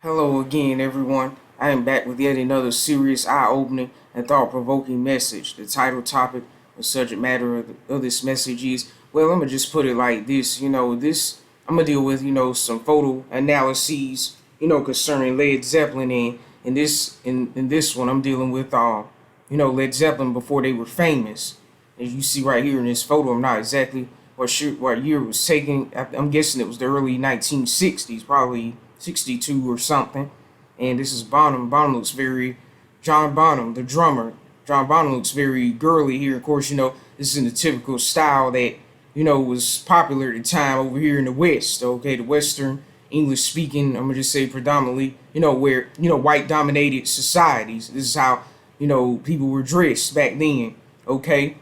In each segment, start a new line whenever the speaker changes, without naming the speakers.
Hello again, everyone. I am back with yet another serious, eye-opening, and thought-provoking message. The title, topic, or subject matter of this message is, well, I'm gonna just put it like this. I'm gonna deal with, some photo analyses, concerning Led Zeppelin, and in this one, I'm dealing with, Led Zeppelin before they were famous. As you see right here in this photo, I'm not exactly what year it was taken. I'm guessing it was the early 1960s, probably 62 or something. And this is Bonham. Bonham looks very, John Bonham, the drummer. John Bonham looks very girly here. Of course, this is in the typical style that, was popular at the time over here in the West. Okay, the Western English speaking, I'm going to just say predominantly, where, white dominated societies. This is how, people were dressed back then. Okay.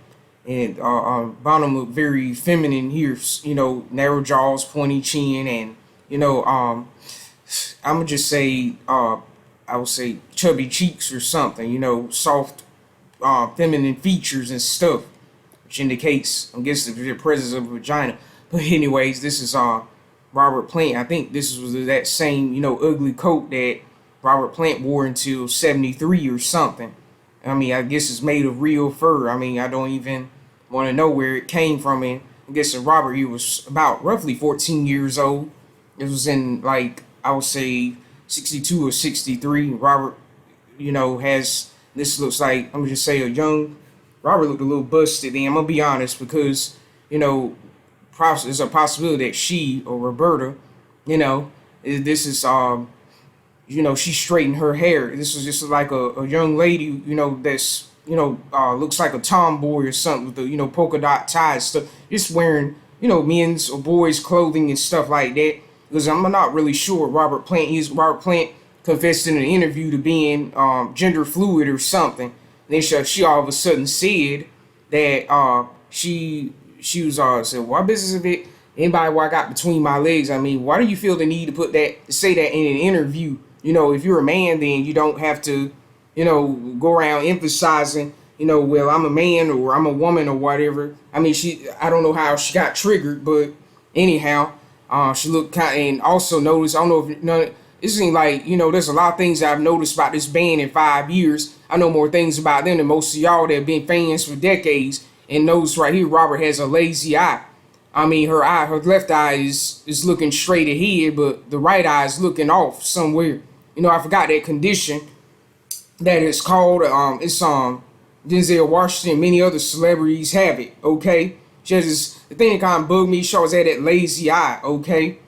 And Bonham looked very feminine here, narrow jaws, pointy chin, and I'm gonna just say, I would say chubby cheeks or something, soft, feminine features and stuff, which indicates, I'm guessing, the presence of a vagina. But anyways, this is Robert Plant. I think this was that same, ugly coat that Robert Plant wore until '73 or something. I mean, I guess it's made of real fur. I mean, I don't even want to know where it came from. And I guess Robert, he was about roughly 14 years old. It was in, like, I would say 62 or 63. Robert, this looks like, I'm going to just say a young, Robert looked a little busted. And I'm going to be honest because, there's a possibility that she or Roberta, this is, she straightened her hair. This was just like a young lady, that's, looks like a tomboy or something with the, polka dot ties stuff. Just wearing, men's or boys' clothing and stuff like that. Because I'm not really sure Robert Plant confessed in an interview to being gender fluid or something. And then she all of a sudden said that she was said, what business of it? Anybody what I got between my legs? I mean, why do you feel the need to say that in an interview? If you're a man, then you don't have to, go around emphasizing, well, I'm a man or I'm a woman or whatever. I mean, I don't know how she got triggered, but anyhow, she looked kind of, and also noticed, I don't know if, it seems like, there's a lot of things I've noticed about this band in 5 years. I know more things about them than most of y'all that have been fans for decades. And notice right here, Robert has a lazy eye. I mean, her left eye is looking straight ahead, but the right eye is looking off somewhere. I forgot that condition that it's called. It's Denzel Washington and many other celebrities have it. Okay, the thing that kind of bugged me. She always had that lazy eye. Okay,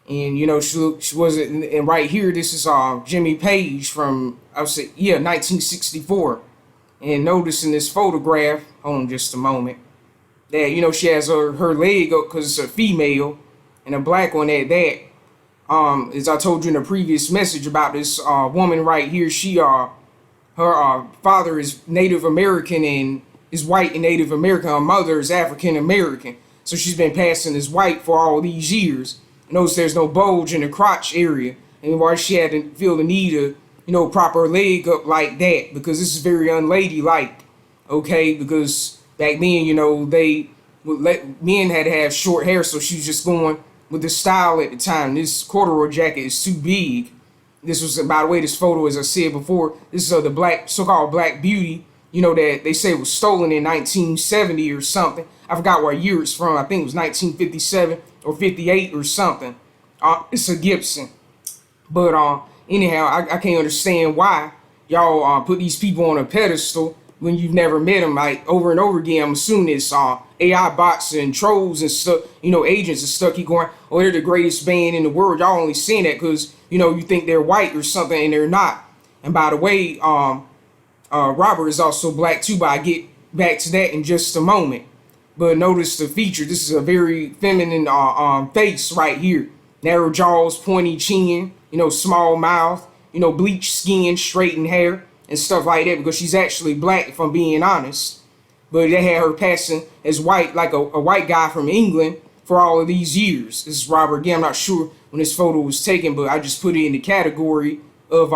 and she wasn't. And right here, this is Jimmy Page from, I would say, 1964. And notice in this photograph, hold on just a moment, that she has her leg up because it's a female, and a black one at that. As I told you in a previous message about this woman right here, her father is Native American and is white and Native American. Her mother is African American, so she's been passing as white for all these years. Notice there's no bulge in the crotch area, and why she had to feel the need to, prop her leg up like that, because this is very unladylike. Okay, because back then, they would let men had to have short hair, so she was just going with the style at the time. This corduroy jacket is too big. This was, by the way, this photo, as I said before, this is the so-called Black Beauty, that they say was stolen in 1970 or something. I forgot what year it's from. I think it was 1957 or 58 or something. It's a Gibson. But anyhow, I can't understand why y'all put these people on a pedestal when you've never met them, like, over and over again. I'm assuming it's AI bots and trolls and stuff, agents and stuff keep going, oh, they're the greatest band in the world. Y'all only saying that because, you think they're white or something, and they're not. And by the way, Robert is also black too, but I get back to that in just a moment. But notice the feature. This is a very feminine face right here. Narrow jaws, pointy chin, small mouth, bleached skin, straightened hair, and stuff like that, because she's actually black, if I'm being honest. But they had her passing as white, like a white guy from England for all of these years. This is Robert again. I'm not sure when this photo was taken, but I just put it in the category of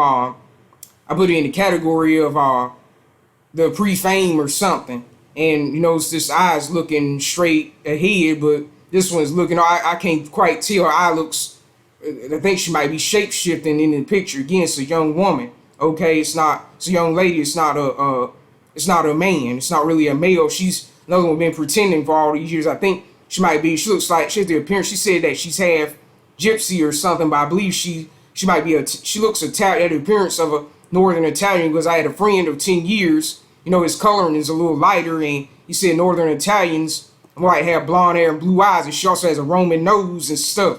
the pre-fame or something. And it's this eye's looking straight ahead, but this one's looking, I can't quite tell. Her eye looks I think she might be shape shifting in the picture. Again, it's a young woman. Okay, it's not. It's a young lady. It's not a. It's not a man. It's not really a male. She's another one been pretending for all these years. I think she might be. She looks like she has the appearance. She said that she's half gypsy or something, but I believe she might be a. She looks Italian. The appearance of a Northern Italian, because I had a friend of 10 years. You know, his coloring is a little lighter, and he said Northern Italians might have blonde hair and blue eyes, and she also has a Roman nose and stuff.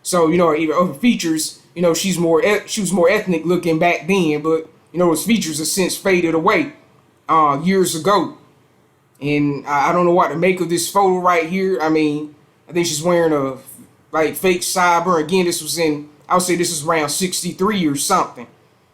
So, you know, even other features, you know, she was more ethnic looking back then, but you know, those features have since faded away years ago. And I don't know what to make of this photo right here. I mean, I think she's wearing a like fake cyber. Again, this was in, I would say this is around 63 or something.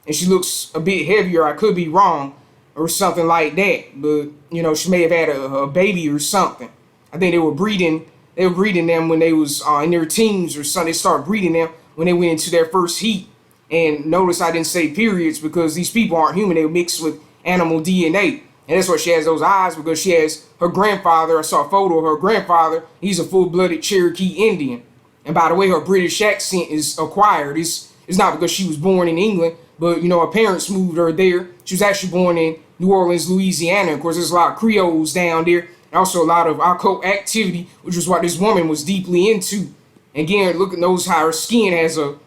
And she looks a bit heavier. I could be wrong or something like that. But, you know, she may have had a baby or something. I think they were breeding them when they was in their teens or something. They started breeding them when they went into their first heat. And notice I didn't say periods, because these people aren't human. They were mixed with animal DNA. And that's why she has those eyes, because she has her grandfather. I saw a photo of her grandfather. He's a full-blooded Cherokee Indian. And by the way, her British accent is acquired. It's not because she was born in England, but, you know, her parents moved her there. She was actually born in New Orleans, Louisiana. Of course, there's a lot of Creoles down there. And also a lot of occult activity, which was what this woman was deeply into. Again, look at those, how her skin has a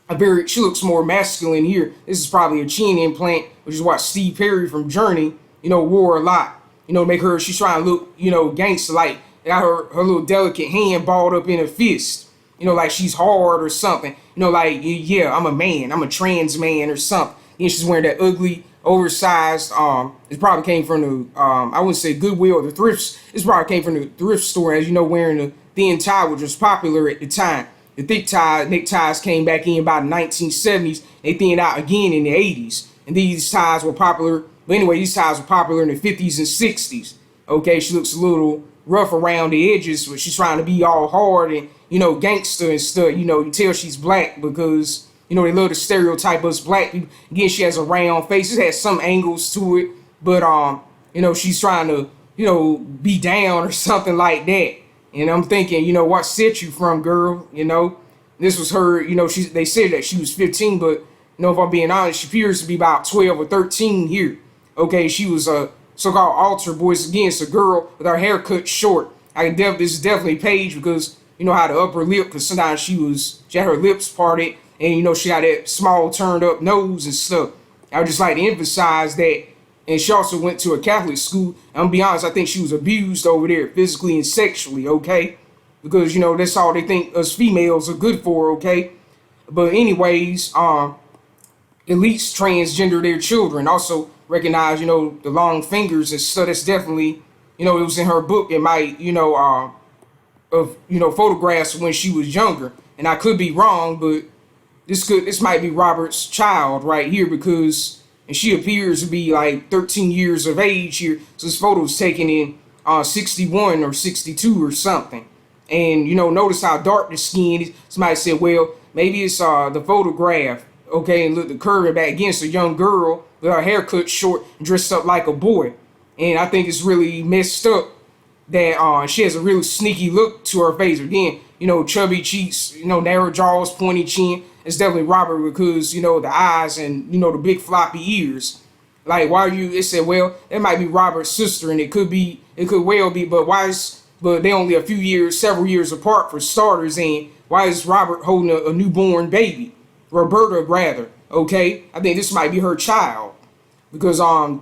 very, she looks more masculine here. This is probably a chin implant, which is what Steve Perry from Journey, you know, wore a lot. You know, make her, she's trying to look, you know, gangster like. Got her little delicate hand balled up in a fist. You know, like she's hard or something. You know, like, yeah, I'm a man. I'm a trans man or something. And she's wearing that ugly, oversized, it probably came from the, I wouldn't say Goodwill or the thrifts. This probably came from the thrift store, as you know, wearing the thin tie, which was popular at the time. The thick tie, neckties came back in by the 1970s. They thinned out again in the 80s. And these ties were popular. But anyway, these ties were popular in the 50s and 60s. Okay, she looks a little rough around the edges, but she's trying to be all hard and, you know, gangster and stuff. You know, you tell she's black because, you know, they love to stereotype us black people. Again, she has a round face. It has some angles to it. But, you know, she's trying to, you know, be down or something like that. And I'm thinking, you know, what set you from, girl? You know, this was her, you know, they said that she was 15, but, you know, if I'm being honest, she appears to be about 12 or 13 here. Okay, she was a so-called altar boy. Again, it's a girl with her hair cut short. This is definitely Paige, because, you know, how the upper lip, because sometimes she had her lips parted, and, you know, she had that small turned up nose and stuff. I would just like to emphasize that. And she also went to a Catholic school. I'm gonna be honest, I think she was abused over there, physically and sexually, okay? Because, you know, that's all they think us females are good for, okay? But anyways, elites transgender their children. Also recognize, you know, the long fingers and stuff. That's definitely, you know, it was in her book. It might, you know, of, you know, photographs when she was younger. And I could be wrong, but this might be Robert's child right here, because, and she appears to be like 13 years of age here. So this photo was taken in 61 or 62 or something. And, you know, notice how dark the skin is. Somebody said, well, maybe it's the photograph. Okay, and look, the curve back against a young girl with her hair cut short and dressed up like a boy. And I think it's really messed up that she has a really sneaky look to her face. Again, you know, chubby cheeks, you know, narrow jaws, pointy chin. It's definitely Robert, because, you know, the eyes and, you know, the big floppy ears. Like, why it said, well, that might be Robert's sister, and it could well be, but but they only several years apart for starters, and why is Robert holding a newborn baby? Roberta, rather, okay? I think this might be her child, because,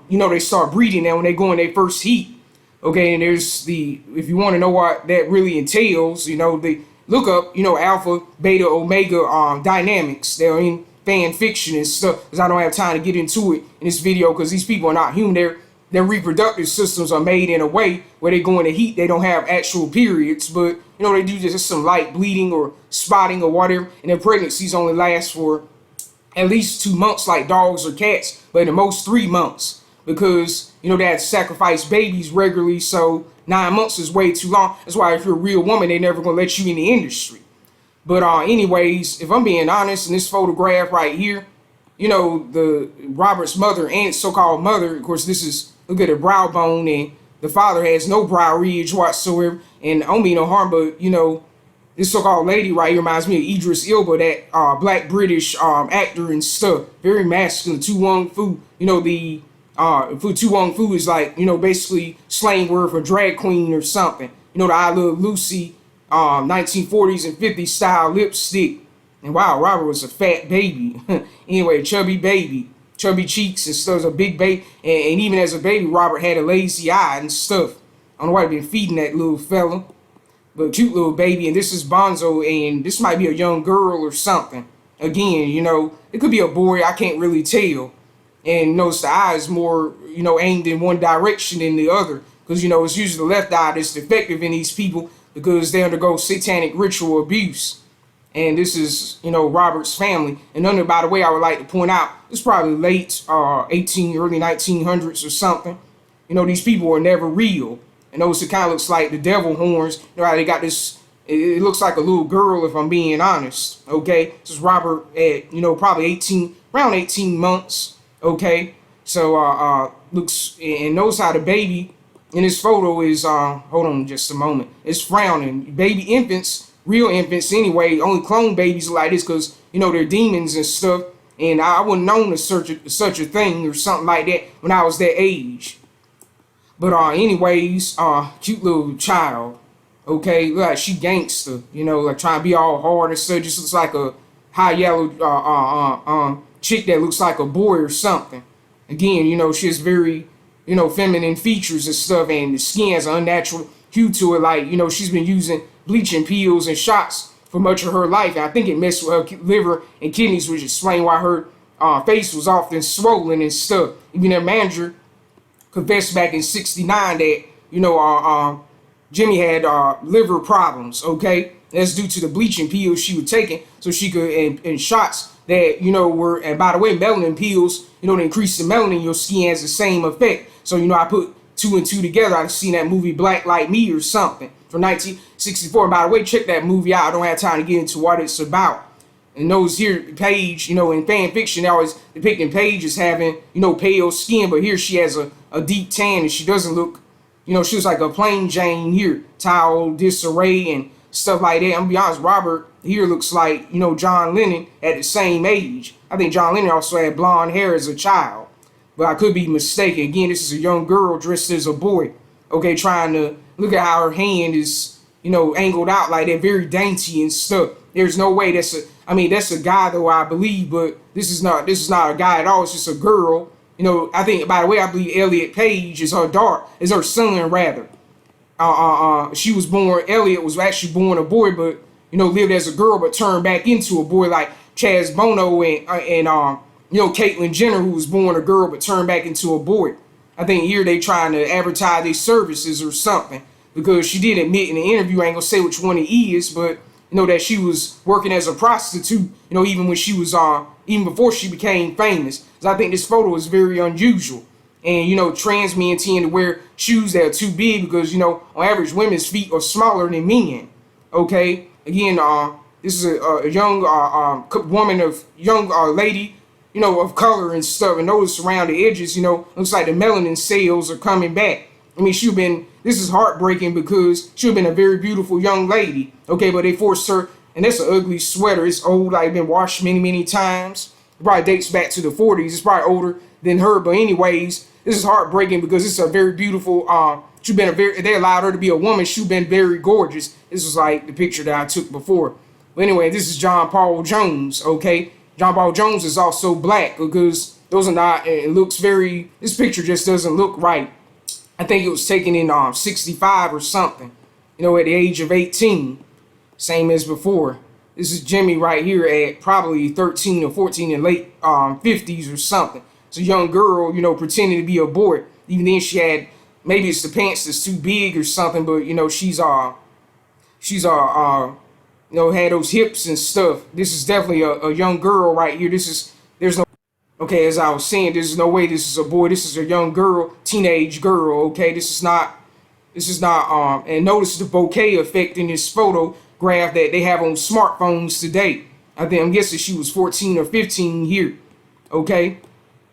you know, they start breeding them when they go in their first heat, okay? And there's if you want to know what that really entails, you know, look up, you know, alpha, beta, omega dynamics. They're in fan fiction and stuff, because I don't have time to get into it in this video, because these people are not human. Their reproductive systems are made in a way where they go into heat. They don't have actual periods, but, you know, they do just some light bleeding or spotting or whatever, and their pregnancies only last for at least 2 months like dogs or cats, but at the most 3 months, because, you know, they have to sacrifice babies regularly, so 9 months is way too long. That's why if you're a real woman, they're never going to let you in the industry. But anyways, if I'm being honest, in this photograph right here, you know, the Robert's mother and so-called mother, of course, this is, look at her brow bone, and the father has no brow ridge whatsoever. And I don't mean no harm, but, you know, This so-called lady right here reminds me of Idris Elba, that black British actor and stuff. Very masculine. Tu Wong Fu. You know, Tu Wong Fu is like, basically slang word for drag queen or something. You know, the I Love Lucy 1940s and 50s style lipstick. And wow, Robert was a fat baby. Anyway, chubby baby. Chubby cheeks and stuff. A big baby. And even as a baby, Robert had a lazy eye and stuff. I don't know why they've been feeding that little fella. But cute little baby. And this is Bonzo. And this might be a young girl or something. Again, it could be a boy. I can't really tell. And notice the eye is more, aimed in one direction than the other. Because, it's usually the left eye that's defective in these people because they undergo satanic ritual abuse. And this is, Robert's family. And by the way, I would like to point out, it's probably late early 1900s or something. These people were never real. And notice it kind of looks like the devil horns. How they got this, it looks like a little girl, if I'm being honest. Okay, this is Robert at, probably around 18 months. Okay, so looks, and notice how the baby in this photo is, hold on just a moment, it's frowning. Baby infants, real infants anyway, only clone babies like this because, they're demons and stuff. And I wouldn't known to such a thing or something like that when I was that age. But anyways, cute little child. Okay, look like she gangster, like trying to be all hard and stuff. Just looks like a high yellow chick that looks like a boy or something. Again, she has very, feminine features and stuff, and the skin has an unnatural hue to it. Like, she's been using bleaching pills and shots for much of her life. And I think it messed with her liver and kidneys, which explains why her face was often swollen and stuff. Even their manager confessed back in '69 that, Jimmy had liver problems, okay? That's due to the bleaching pills she was taking, so she could, and shots that, were, and by the way, melanin pills, to increase the melanin in your skin has the same effect. So, I put two and two together. I've seen that movie Black Like Me or something from 1964. And by the way, check that movie out. I don't have time to get into what it's about. And those here, Paige, in fan fiction, they always depicting Paige as having, pale skin, but here she has a deep tan and she doesn't look, she was like a plain Jane here, towel, disarray, and stuff like that. I'm gonna be honest, Robert here looks like, John Lennon at the same age. I think John Lennon also had blonde hair as a child, but I could be mistaken. Again, this is a young girl dressed as a boy, okay, trying to look at how her hand is, angled out like that, very dainty and stuff. There's no way that's a guy though, I believe, but this is not a guy at all. It's just a girl. I think, by the way, I believe R.F.T.K.O.H.I.A.H is her son rather. She was born, Elliot was actually born a boy, but, lived as a girl, but turned back into a boy, like Chaz Bono and Caitlyn Jenner, who was born a girl, but turned back into a boy. I think here they trying to advertise their services or something, because she did admit in the interview, I ain't gonna say which one it is, but, that she was working as a prostitute, even when she was, even before she became famous. So I think this photo is very unusual. And, trans men tend to wear shoes that are too big because, on average, women's feet are smaller than men. Okay? Again, this is a young woman young lady, of color and stuff. And notice around the edges, looks like the melanin cells are coming back. I mean, this is heartbreaking because she would have been a very beautiful young lady. Okay, but they forced her, and that's an ugly sweater. It's old, like been washed many, many times. It probably dates back to the 40s. It's probably older than her, but anyways, this is heartbreaking because it's a very beautiful, they allowed her to be a woman. She's been very gorgeous. This was like the picture that I took before. But anyway, this is John Paul Jones, okay? John Paul Jones is also black because those are not, it looks very, this picture just doesn't look right. I think it was taken in 65 or something, at the age of 18, same as before. This is Jimmy right here at probably 13 or 14 in late 50s or something. It's a young girl, pretending to be a boy. Even then she had, maybe it's the pants that's too big or something, but she's had those hips and stuff. This is definitely a young girl right here. There's no, okay, as I was saying, there's no way this is a boy. This is a young girl, teenage girl, okay? This is not, and notice the bokeh effect in this photograph that they have on smartphones today. I'm guessing she was 14 or 15 here, okay?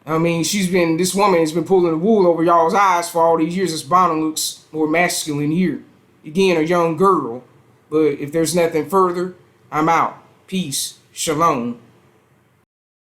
I mean, this woman has been pulling the wool over y'all's eyes for all these years. This Bono looks more masculine here. Again, a young girl. But if there's nothing further, I'm out. Peace. Shalom.